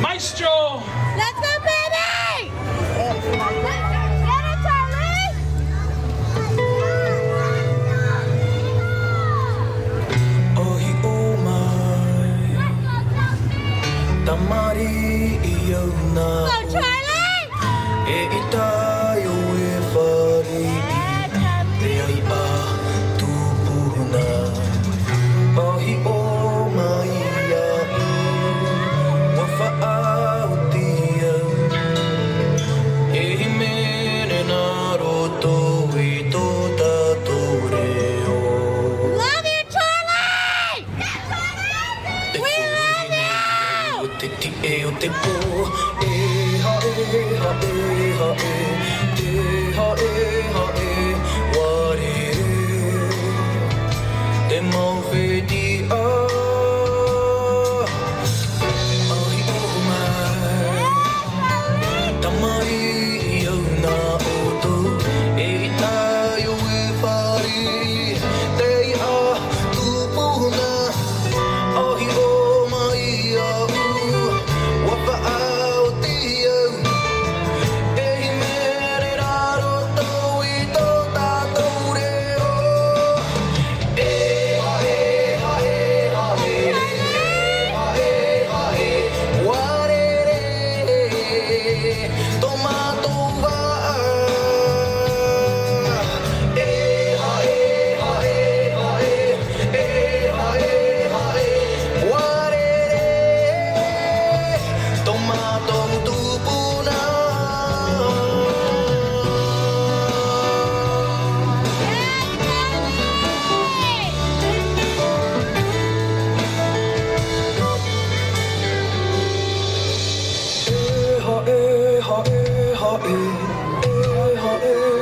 Maestro! Let's go, baby! Get it, Charlize! Ohi o mai Tamari iyo na Go, Charlize! E itayo e whari Te ai a tupuna Ohi o mai a Wa whaautia E hi mene na roto I tō tātou reo Love you, Charlize! We love you! O te ti e o te pō E ha e ha e ha e Te ha e Warere Te mawheti a Ahi o mai Tamai i au nā oto E tai o e whari Te a tupuna Ahi o mai au Wapa au ti au E hi mere rā roto I tō tātou reo E ha e Warere Tomato wa E ha e Warere Tomato tupuna E ha e